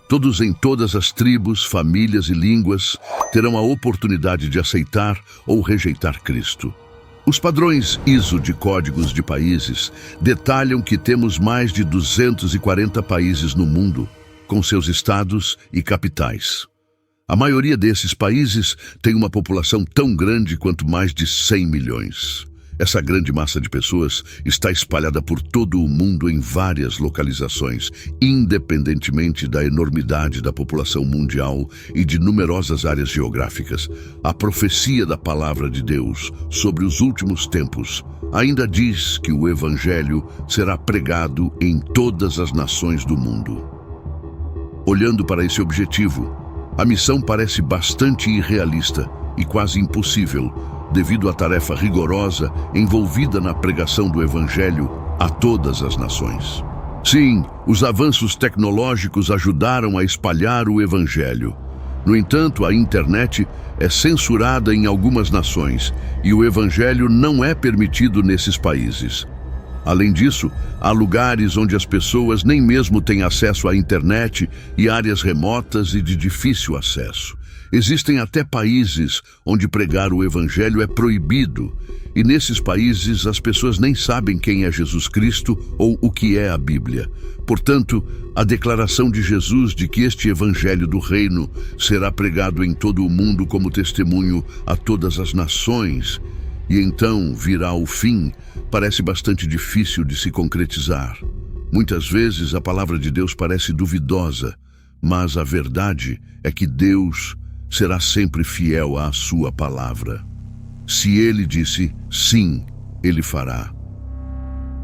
Todos em todas as tribos, famílias e línguas terão a oportunidade de aceitar ou rejeitar Cristo. Os padrões ISO de códigos de países detalham que temos mais de 240 países no mundo, com seus estados e capitais. A maioria desses países tem uma população tão grande quanto mais de 100 milhões. Essa grande massa de pessoas está espalhada por todo o mundo em várias localizações, independentemente da enormidade da população mundial e de numerosas áreas geográficas. A profecia da Palavra de Deus sobre os últimos tempos ainda diz que o Evangelho será pregado em todas as nações do mundo. Olhando para esse objetivo, a missão parece bastante irrealista e quase impossível, devido à tarefa rigorosa envolvida na pregação do Evangelho a todas as nações. Sim, os avanços tecnológicos ajudaram a espalhar o Evangelho. No entanto, a internet é censurada em algumas nações e o Evangelho não é permitido nesses países. Além disso, há lugares onde as pessoas nem mesmo têm acesso à internet e áreas remotas e de difícil acesso. Existem até países onde pregar o Evangelho é proibido, e nesses países as pessoas nem sabem quem é Jesus Cristo ou o que é a Bíblia. Portanto, a declaração de Jesus de que este Evangelho do Reino será pregado em todo o mundo como testemunho a todas as nações, e então virá o fim, parece bastante difícil de se concretizar. Muitas vezes a palavra de Deus parece duvidosa, mas a verdade é que Deus será sempre fiel à sua palavra. Se ele disse sim, ele fará.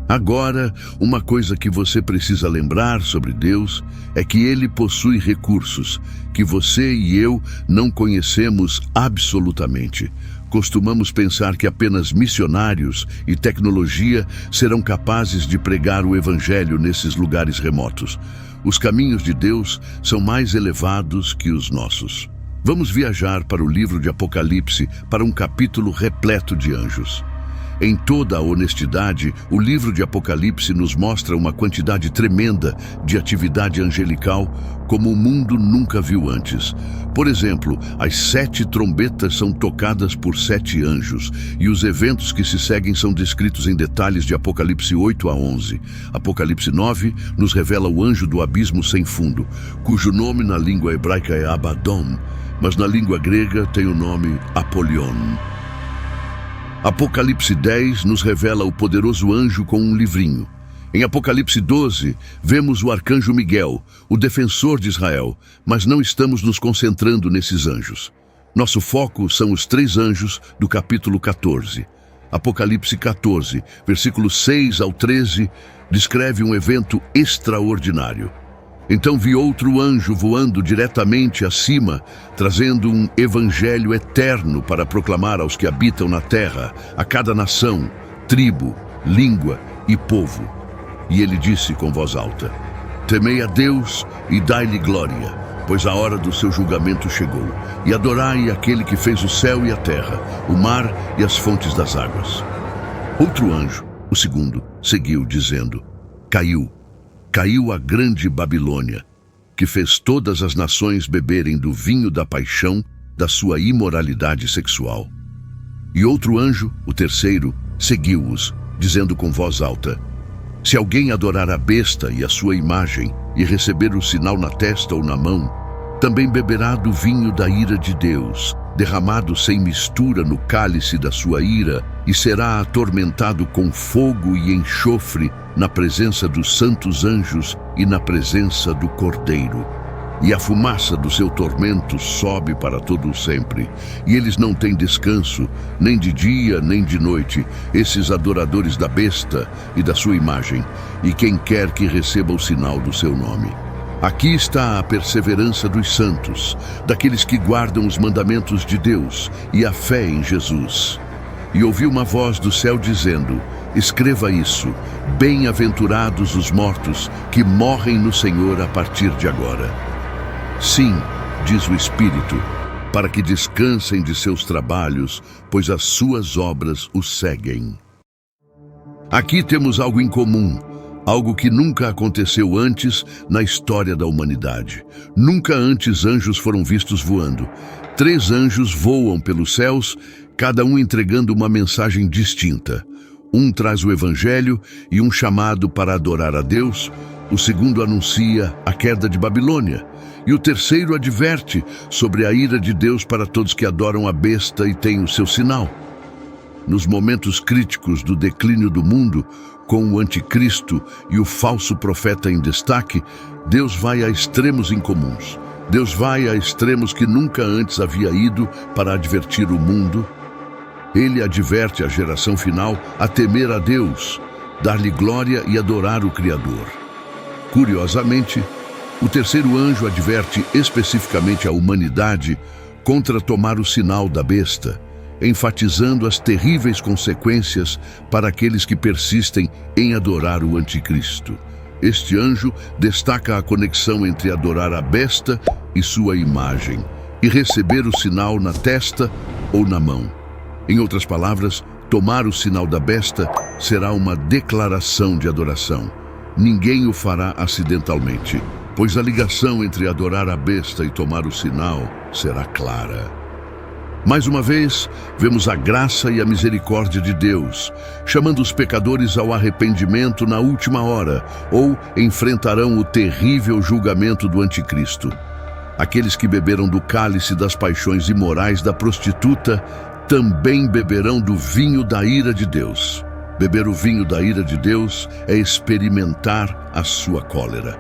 Agora, uma coisa que você precisa lembrar sobre Deus é que ele possui recursos que você e eu não conhecemos absolutamente. Costumamos pensar que apenas missionários e tecnologia serão capazes de pregar o Evangelho nesses lugares remotos. Os caminhos de Deus são mais elevados que os nossos. Vamos viajar para o livro de Apocalipse, para um capítulo repleto de anjos. Em toda a honestidade, o livro de Apocalipse nos mostra uma quantidade tremenda de atividade angelical como o mundo nunca viu antes. Por exemplo, as 7 trombetas são tocadas por 7 anjos, e os eventos que se seguem são descritos em detalhes de Apocalipse 8 a 11. Apocalipse 9 nos revela o anjo do abismo sem fundo, cujo nome na língua hebraica é Abaddon, mas na língua grega tem o nome Apolion. Apocalipse 10 nos revela o poderoso anjo com um livrinho. Em Apocalipse 12, vemos o arcanjo Miguel, o defensor de Israel, mas não estamos nos concentrando nesses anjos. Nosso foco são os 3 anjos do capítulo 14. Apocalipse 14, versículos 6 ao 13, descreve um evento extraordinário. Então vi outro anjo voando diretamente acima, trazendo um evangelho eterno para proclamar aos que habitam na terra, a cada nação, tribo, língua e povo. E ele disse com voz alta: temei a Deus e dai-lhe glória, pois a hora do seu julgamento chegou, e adorai aquele que fez o céu e a terra, o mar e as fontes das águas. Outro anjo, o segundo, seguiu dizendo: Caiu a grande Babilônia, que fez todas as nações beberem do vinho da paixão da sua imoralidade sexual. E outro anjo, o terceiro, seguiu-os, dizendo com voz alta: se alguém adorar a besta e a sua imagem e receber o sinal na testa ou na mão, também beberá do vinho da ira de Deus, derramado sem mistura no cálice da sua ira, e será atormentado com fogo e enxofre na presença dos santos anjos e na presença do Cordeiro. E a fumaça do seu tormento sobe para todo sempre, e eles não têm descanso, nem de dia nem de noite, esses adoradores da besta e da sua imagem, e quem quer que receba o sinal do seu nome. Aqui está a perseverança dos santos, daqueles que guardam os mandamentos de Deus e a fé em Jesus. E ouvi uma voz do céu dizendo: escreva isso, bem-aventurados os mortos que morrem no Senhor a partir de agora. Sim, diz o Espírito, para que descansem de seus trabalhos, pois as suas obras os seguem. Aqui temos algo em comum. algo que nunca aconteceu antes na história da humanidade. Nunca antes anjos foram vistos voando. 3 anjos voam pelos céus, cada um entregando uma mensagem distinta. Um traz o evangelho e um chamado para adorar a Deus, o segundo anuncia a queda de Babilônia, e o terceiro adverte sobre a ira de Deus para todos que adoram a besta e têm o seu sinal. Nos momentos críticos do declínio do mundo, com o anticristo e o falso profeta em destaque, Deus vai a extremos incomuns. Deus vai a extremos que nunca antes havia ido para advertir o mundo. Ele adverte a geração final a temer a Deus, dar-lhe glória e adorar o Criador. Curiosamente, o terceiro anjo adverte especificamente a humanidade contra tomar o sinal da besta, enfatizando as terríveis consequências para aqueles que persistem em adorar o anticristo. Este anjo destaca a conexão entre adorar a besta e sua imagem, e receber o sinal na testa ou na mão. Em outras palavras, tomar o sinal da besta será uma declaração de adoração. Ninguém o fará acidentalmente, pois a ligação entre adorar a besta e tomar o sinal será clara. Mais uma vez, vemos a graça e a misericórdia de Deus, chamando os pecadores ao arrependimento na última hora, ou enfrentarão o terrível julgamento do anticristo. Aqueles que beberam do cálice das paixões imorais da prostituta também beberão do vinho da ira de Deus. Beber o vinho da ira de Deus é experimentar a sua cólera.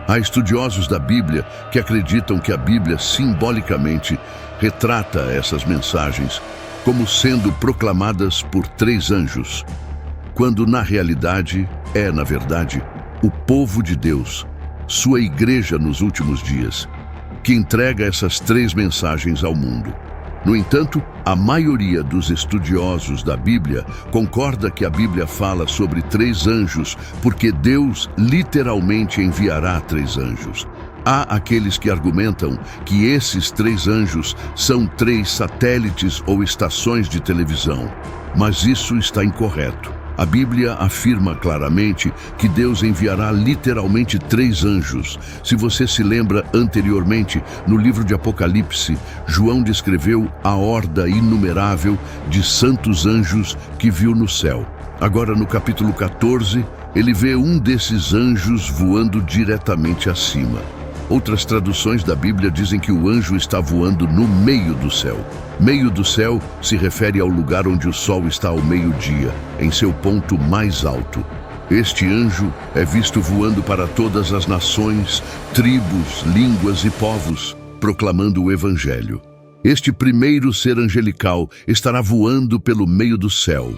Há estudiosos da Bíblia que acreditam que a Bíblia simbolicamente retrata essas mensagens como sendo proclamadas por 3 anjos, quando na realidade na verdade, o povo de Deus, sua igreja nos últimos dias, que entrega essas 3 mensagens ao mundo. No entanto, a maioria dos estudiosos da Bíblia concorda que a Bíblia fala sobre 3 anjos, porque Deus literalmente enviará 3 anjos. Há aqueles que argumentam que esses 3 anjos são 3 satélites ou estações de televisão, mas isso está incorreto. A Bíblia afirma claramente que Deus enviará literalmente 3 anjos. Se você se lembra anteriormente, no livro de Apocalipse, João descreveu a horda inumerável de santos anjos que viu no céu. Agora, no capítulo 14, ele vê um desses anjos voando diretamente acima. Outras traduções da Bíblia dizem que o anjo está voando no meio do céu. Meio do céu se refere ao lugar onde o sol está ao meio-dia, em seu ponto mais alto. Este anjo é visto voando para todas as nações, tribos, línguas e povos, proclamando o Evangelho. Este primeiro ser angelical estará voando pelo meio do céu.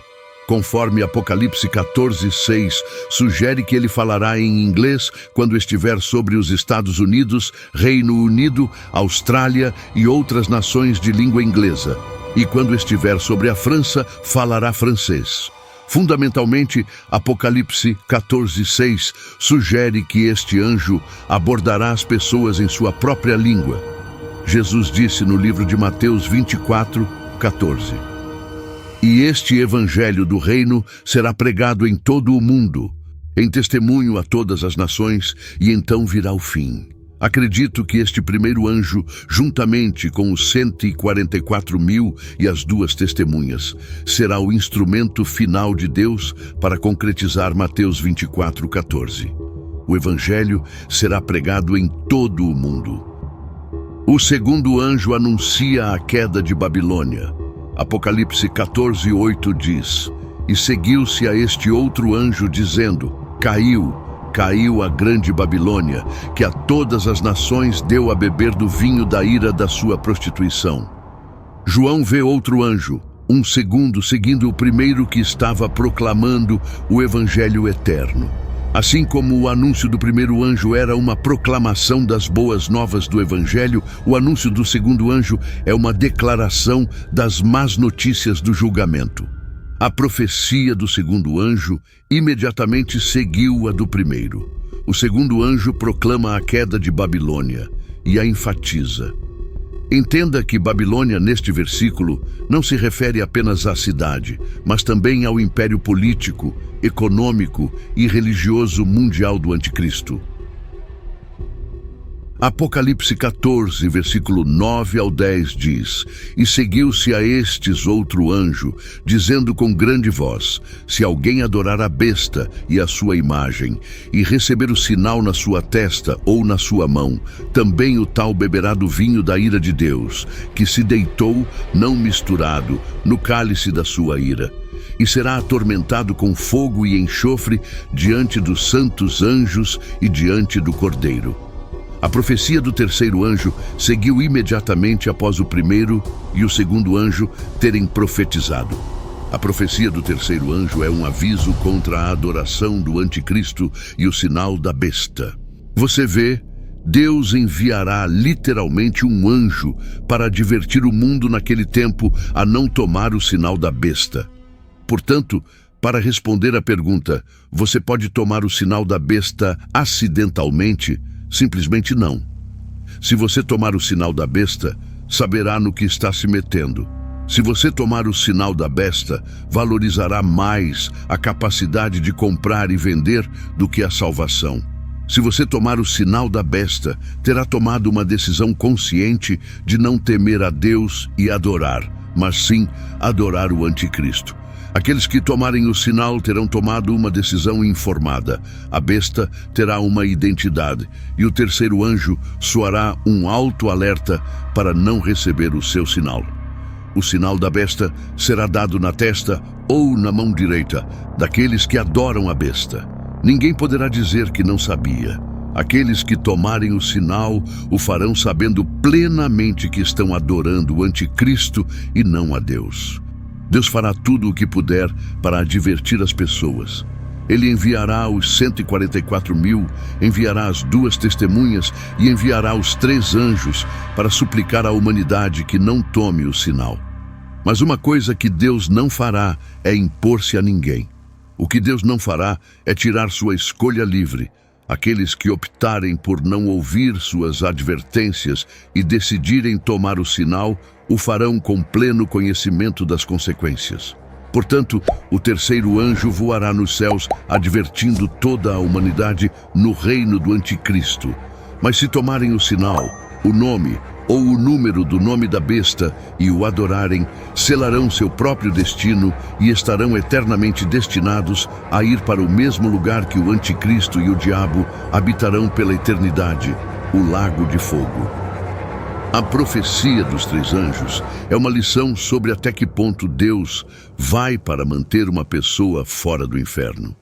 Conforme Apocalipse 14:6 sugere que ele falará em inglês quando estiver sobre os Estados Unidos, Reino Unido, Austrália e outras nações de língua inglesa. E quando estiver sobre a França, falará francês. Fundamentalmente, Apocalipse 14:6 sugere que este anjo abordará as pessoas em sua própria língua. Jesus disse no livro de Mateus 24:14. E este evangelho do reino será pregado em todo o mundo, em testemunho a todas as nações, e então virá o fim. Acredito que este primeiro anjo, juntamente com os 144.000 e as 2 testemunhas, será o instrumento final de Deus para concretizar Mateus 24:14. O evangelho será pregado em todo o mundo. O segundo anjo anuncia a queda de Babilônia. Apocalipse 14:8 diz: E seguiu-se a este outro anjo, dizendo: Caiu a grande Babilônia, que a todas as nações deu a beber do vinho da ira da sua prostituição. João vê outro anjo, um segundo, seguindo o primeiro, que estava proclamando o evangelho eterno. Assim como o anúncio do primeiro anjo era uma proclamação das boas novas do Evangelho, o anúncio do segundo anjo é uma declaração das más notícias do julgamento. A profecia do segundo anjo imediatamente seguiu a do primeiro. O segundo anjo proclama a queda de Babilônia e a enfatiza. Entenda que Babilônia, neste versículo, não se refere apenas à cidade, mas também ao império político, econômico e religioso mundial do Anticristo. Apocalipse 14, versículo 9 ao 10 diz: E seguiu-se a estes outro anjo, dizendo com grande voz: Se alguém adorar a besta e a sua imagem, e receber o sinal na sua testa ou na sua mão, também o tal beberá do vinho da ira de Deus, que se deitou, não misturado, no cálice da sua ira. E será atormentado com fogo e enxofre diante dos santos anjos e diante do Cordeiro. A profecia do terceiro anjo seguiu imediatamente após o primeiro e o segundo anjo terem profetizado. A profecia do terceiro anjo é um aviso contra a adoração do anticristo e o sinal da besta. Você vê, Deus enviará literalmente um anjo para advertir o mundo naquele tempo a não tomar o sinal da besta. Portanto, para responder à pergunta, você pode tomar o sinal da besta acidentalmente? Simplesmente não. Se você tomar o sinal da besta, saberá no que está se metendo. Se você tomar o sinal da besta, valorizará mais a capacidade de comprar e vender do que a salvação. Se você tomar o sinal da besta, terá tomado uma decisão consciente de não temer a Deus e adorar, mas sim adorar o anticristo. Aqueles que tomarem o sinal terão tomado uma decisão informada. A besta terá uma identidade e o terceiro anjo soará um alto alerta para não receber o seu sinal. O sinal da besta será dado na testa ou na mão direita daqueles que adoram a besta. Ninguém poderá dizer que não sabia. Aqueles que tomarem o sinal o farão sabendo plenamente que estão adorando o anticristo e não a Deus. Deus fará tudo o que puder para advertir as pessoas. Ele enviará os 144.000, enviará as 2 testemunhas e enviará os 3 anjos para suplicar à humanidade que não tome o sinal. Mas uma coisa que Deus não fará é impor-se a ninguém. O que Deus não fará é tirar sua escolha livre. Aqueles que optarem por não ouvir suas advertências e decidirem tomar o sinal, o farão com pleno conhecimento das consequências. Portanto, o terceiro anjo voará nos céus, advertindo toda a humanidade no reino do anticristo. Mas se tomarem o sinal, o nome ou o número do nome da besta e o adorarem, selarão seu próprio destino e estarão eternamente destinados a ir para o mesmo lugar que o anticristo e o diabo habitarão pela eternidade, o lago de fogo. A profecia dos 3 anjos é uma lição sobre até que ponto Deus vai para manter uma pessoa fora do inferno.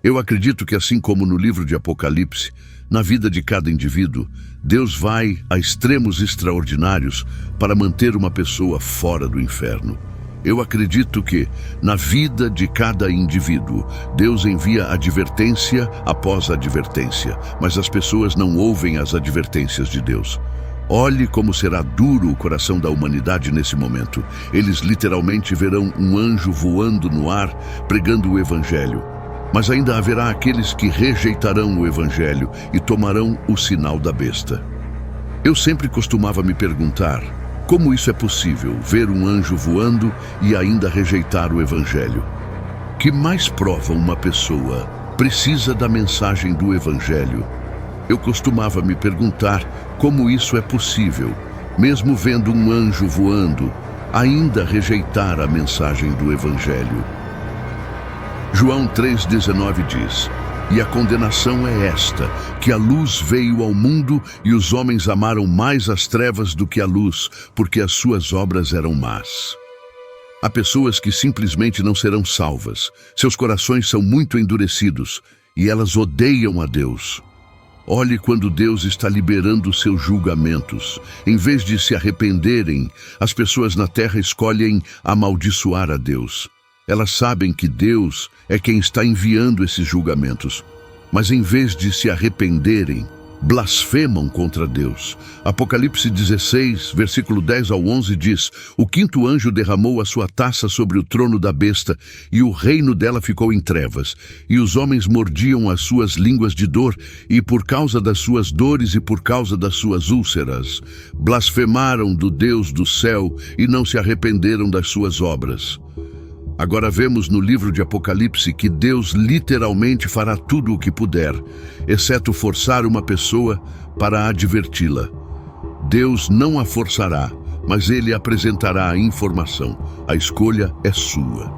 Eu acredito que, assim como no livro de Apocalipse, na vida de cada indivíduo, Deus vai a extremos extraordinários para manter uma pessoa fora do inferno. Eu acredito que, na vida de cada indivíduo, Deus envia advertência após advertência, mas as pessoas não ouvem as advertências de Deus. Olhe como será duro o coração da humanidade nesse momento. Eles literalmente verão um anjo voando no ar, pregando o Evangelho. Mas ainda haverá aqueles que rejeitarão o Evangelho e tomarão o sinal da besta. Eu sempre costumava me perguntar, como isso é possível, ver um anjo voando e ainda rejeitar o Evangelho? Que mais prova uma pessoa precisa da mensagem do Evangelho? Eu costumava me perguntar como isso é possível, mesmo vendo um anjo voando, ainda rejeitar a mensagem do Evangelho. João 3,19 diz: E a condenação é esta, que a luz veio ao mundo e os homens amaram mais as trevas do que a luz, porque as suas obras eram más. Há pessoas que simplesmente não serão salvas. Seus corações são muito endurecidos e elas odeiam a Deus. Olhe quando Deus está liberando seus julgamentos. Em vez de se arrependerem, as pessoas na terra escolhem amaldiçoar a Deus. Elas sabem que Deus é quem está enviando esses julgamentos. Mas em vez de se arrependerem, blasfemam contra Deus. Apocalipse 16, versículo 10 ao 11 diz: O quinto anjo derramou a sua taça sobre o trono da besta, e o reino dela ficou em trevas. E os homens mordiam as suas línguas de dor, e por causa das suas dores e por causa das suas úlceras, blasfemaram do Deus do céu e não se arrependeram das suas obras. Agora vemos no livro de Apocalipse que Deus literalmente fará tudo o que puder, exceto forçar uma pessoa para adverti-la. Deus não a forçará, mas Ele apresentará a informação. A escolha é sua.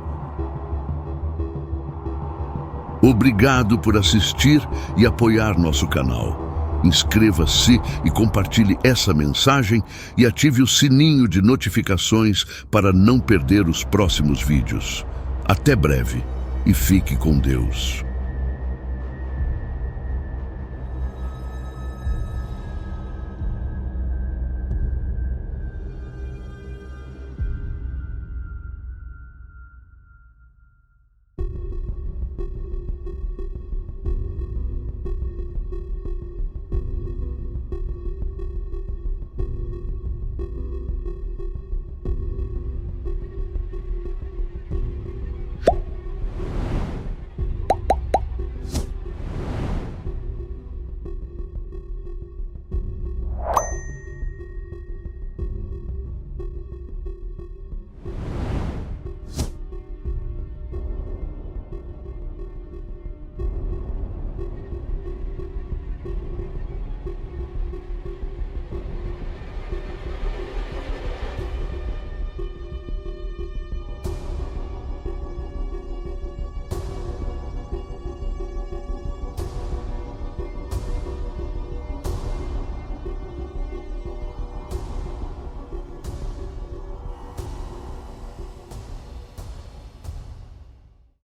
Obrigado por assistir e apoiar nosso canal. Inscreva-se e compartilhe essa mensagem e ative o sininho de notificações para não perder os próximos vídeos. Até breve e fique com Deus.